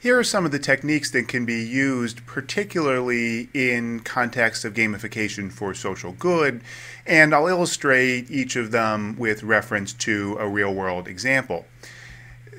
Here are some of the techniques that can be used, particularly in context of gamification for social good, and I'll illustrate each of them with reference to a real-world example.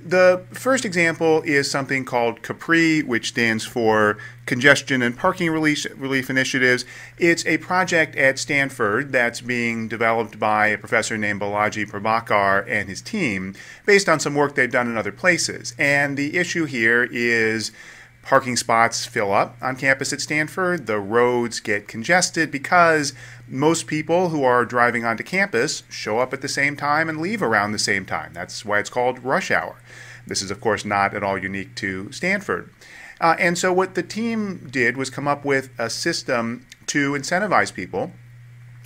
The first example is something called CAPRI, which stands for Congestion and Parking Relief Initiatives. It's a project at Stanford that's being developed by a professor named Balaji Prabhakar and his team based on some work they've done in other places. And the issue here is parking spots fill up on campus at Stanford. The roads get congested because most people who are driving onto campus show up at the same time and leave around the same time. That's why it's called rush hour. This is, of course, not at all unique to Stanford. And so what the team did was come up with a system to incentivize people,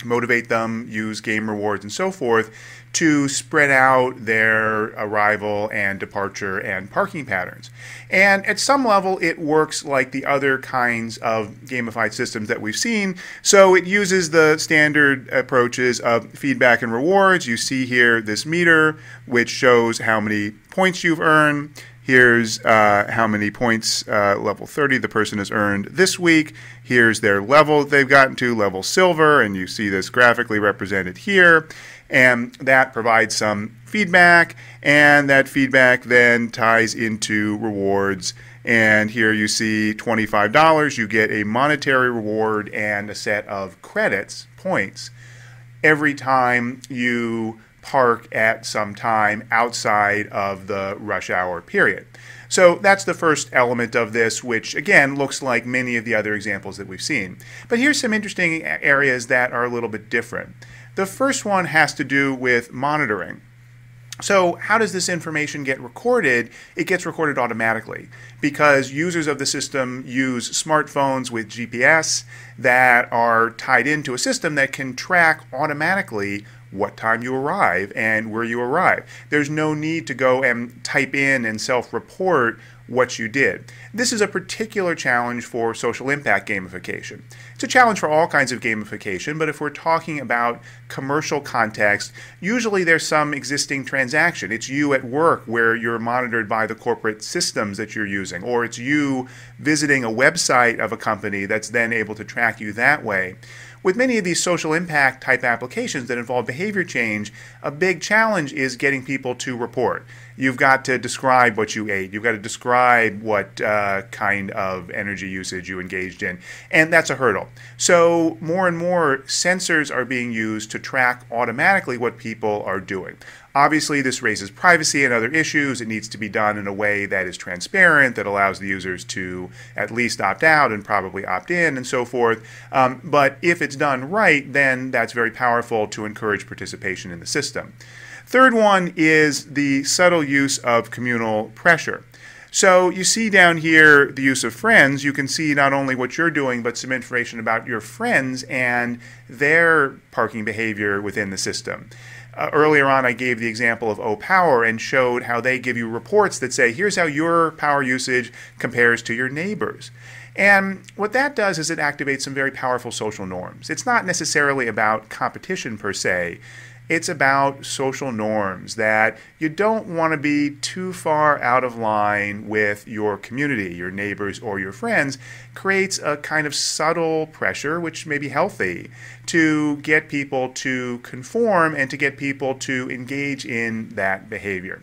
motivate them, use game rewards and so forth, to spread out their arrival and departure and parking patterns. And at some level, it works like the other kinds of gamified systems that we've seen. So it uses the standard approaches of feedback and rewards. You see here this meter, which shows how many points you've earned. Here's how many points, level 30, the person has earned this week. Here's their level that they've gotten to, level silver, and you see this graphically represented here. And that provides some feedback, and that feedback then ties into rewards. And here you see $25. You get a monetary reward and a set of credits, points, every time you park at some time outside of the rush hour period. So that's the first element of this, which again looks like many of the other examples that we've seen. But here's some interesting areas that are a little bit different. The first one has to do with monitoring. So how does this information get recorded? It gets recorded automatically because users of the system use smartphones with GPS that are tied into a system that can track automatically what time you arrive and where you arrive. There's no need to go and type in and self-report what you did. This is a particular challenge for social impact gamification. It's a challenge for all kinds of gamification, but if we're talking about commercial context, usually there's some existing transaction. It's you at work where you're monitored by the corporate systems that you're using, or it's you visiting a website of a company that's then able to track you that way. With many of these social impact type applications that involve behavior change, a big challenge is getting people to report. You've got to describe what you ate. You've got to describe what kind of energy usage you engaged in. And that's a hurdle. So more and more sensors are being used to track automatically what people are doing. Obviously, this raises privacy and other issues. It needs to be done in a way that is transparent, that allows the users to at least opt out and probably opt in and so forth. But if it's done right, then that's very powerful to encourage participation in the system. Third one is the subtle use of communal pressure. So you see down here the use of friends. You can see not only what you're doing, but some information about your friends and their parking behavior within the system. Earlier on, I gave the example of O-Power and showed how they give you reports that say, here's how your power usage compares to your neighbors. And what that does is it activates some very powerful social norms. It's not necessarily about competition per se. It's about social norms that you don't want to be too far out of line with your community, your neighbors, or your friends. Creates a kind of subtle pressure, which may be healthy, to get people to conform and to get people to engage in that behavior.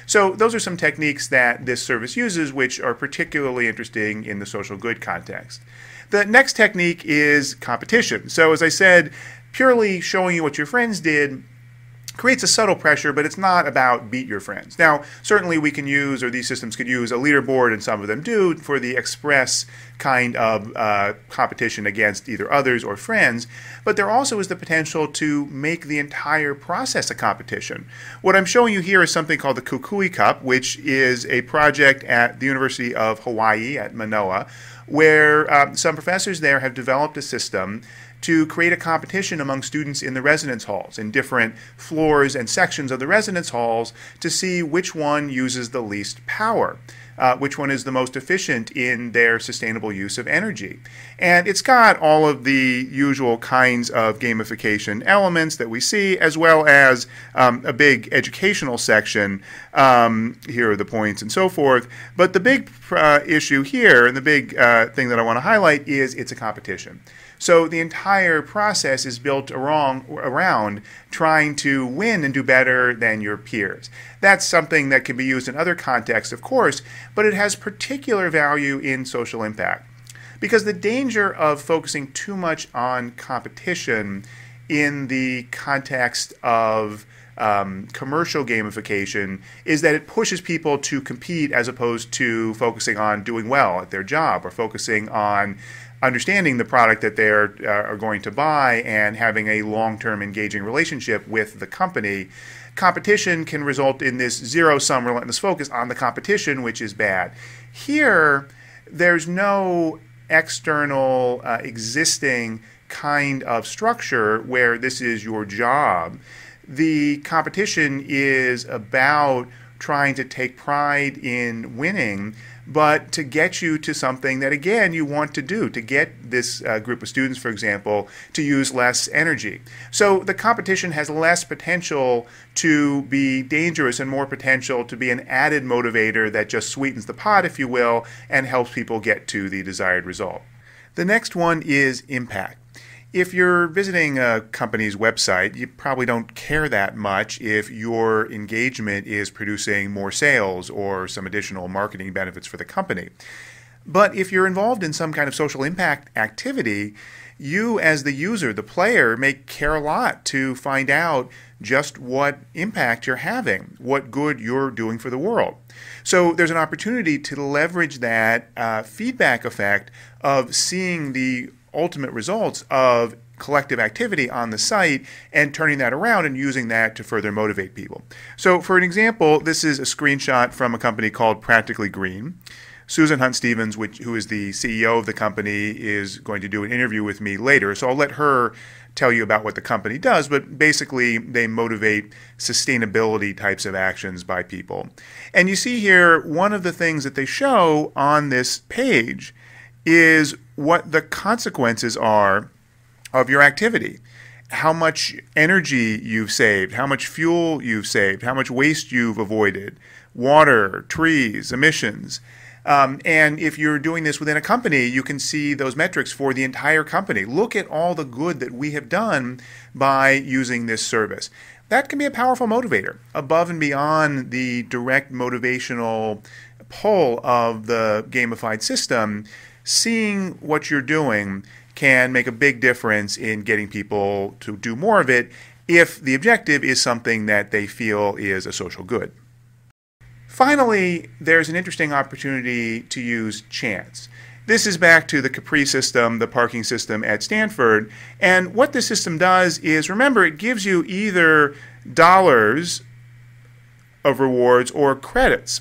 So those are some techniques that this service uses, which are particularly interesting in the social good context. The next technique is competition. So as I said, purely showing you what your friends did creates a subtle pressure, but it's not about beat your friends. Now, certainly we can use, or these systems could use, a leaderboard, and some of them do, for the express kind of competition against either others or friends, but there also is the potential to make the entire process a competition. What I'm showing you here is something called the Kukui Cup, which is a project at the University of Hawaii at Manoa, where some professors there have developed a system to create a competition among students in the residence halls, in different floors and sections of the residence halls, to see which one uses the least power. which one is the most efficient in their sustainable use of energy. And it's got all of the usual kinds of gamification elements that we see, as well as a big educational section. Here are the points and so forth. But the big issue here, and the big thing that I want to highlight, is it's a competition. So the entire process is built around trying to win and do better than your peers. That's something that can be used in other contexts, of course, but it has particular value in social impact. Because the danger of focusing too much on competition in the context of commercial gamification is that it pushes people to compete as opposed to focusing on doing well at their job, or focusing on understanding the product that they are going to buy and having a long-term engaging relationship with the company. Competition can result in this zero-sum relentless focus on the competition, which is bad. Here, there's no external existing kind of structure where this is your job. The competition is about trying to take pride in winning, but to get you to something that, again, you want to do, to get this group of students, for example, to use less energy. So the competition has less potential to be dangerous and more potential to be an added motivator that just sweetens the pot, if you will, and helps people get to the desired result. The next one is impact. If you're visiting a company's website, you probably don't care that much if your engagement is producing more sales or some additional marketing benefits for the company. But if you're involved in some kind of social impact activity, you as the user, the player, may care a lot to find out just what impact you're having, what good you're doing for the world. So there's an opportunity to leverage that feedback effect of seeing the ultimate results of collective activity on the site and turning that around and using that to further motivate people. So for an example, this is a screenshot from a company called Practically Green. Susan Hunt Stevens, who is the CEO of the company, is going to do an interview with me later, so I'll let her tell you about what the company does, but basically they motivate sustainability types of actions by people. And you see here, one of the things that they show on this page is what the consequences are of your activity. How much energy you've saved, how much fuel you've saved, how much waste you've avoided, water, trees, emissions. And if you're doing this within a company, you can see those metrics for the entire company. Look at all the good that we have done by using this service. That can be a powerful motivator, above and beyond the direct motivational pull of the gamified system. Seeing what you're doing can make a big difference in getting people to do more of it if the objective is something that they feel is a social good. Finally, there's an interesting opportunity to use chance. This is back to the Capri system, the parking system at Stanford. And what this system does is, remember, it gives you either dollars of rewards or credits.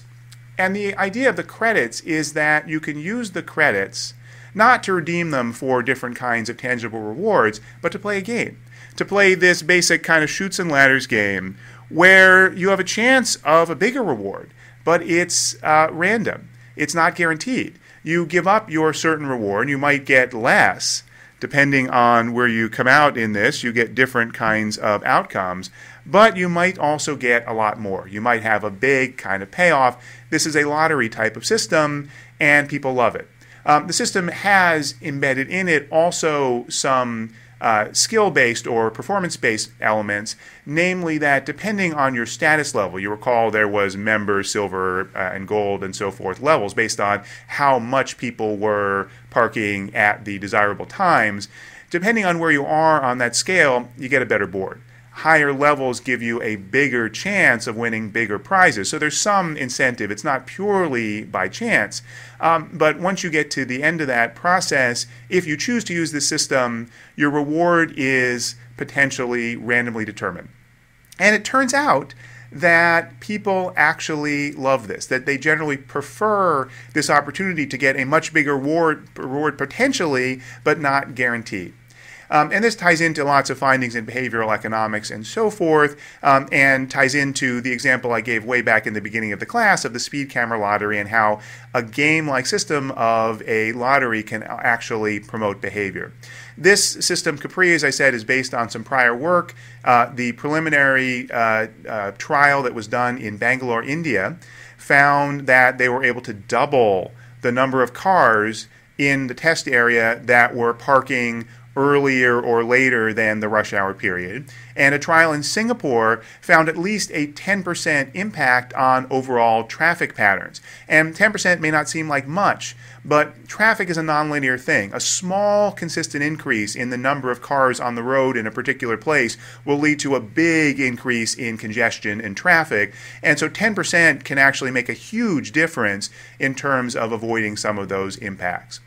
And the idea of the credits is that you can use the credits not to redeem them for different kinds of tangible rewards, but to play a game. To play this basic kind of chutes and ladders game where you have a chance of a bigger reward, but it's random. It's not guaranteed. You give up your certain reward, and you might get less. Depending on where you come out in this, you get different kinds of outcomes, but you might also get a lot more. You might have a big kind of payoff. This is a lottery type of system, and people love it. The system has embedded in it also some skill-based or performance-based elements, namely that depending on your status level, you recall there was member, silver, and gold, and so forth levels based on how much people were parking at the desirable times. Depending on where you are on that scale, you get a better board. Higher levels give you a bigger chance of winning bigger prizes. So there's some incentive. It's not purely by chance. But once you get to the end of that process, if you choose to use this system, your reward is potentially randomly determined. And it turns out that people actually love this, that they generally prefer this opportunity to get a much bigger reward potentially, but not guaranteed. And this ties into lots of findings in behavioral economics and so forth, and ties into the example I gave way back in the beginning of the class of the speed camera lottery and how a game-like system of a lottery can actually promote behavior. This system, Capri, as I said, is based on some prior work. The preliminary trial that was done in Bangalore, India, found that they were able to double the number of cars in the test area that were parking earlier or later than the rush hour period. And a trial in Singapore found at least a 10% impact on overall traffic patterns. And 10% may not seem like much, but traffic is a nonlinear thing. A small, consistent increase in the number of cars on the road in a particular place will lead to a big increase in congestion and traffic. And so 10% can actually make a huge difference in terms of avoiding some of those impacts.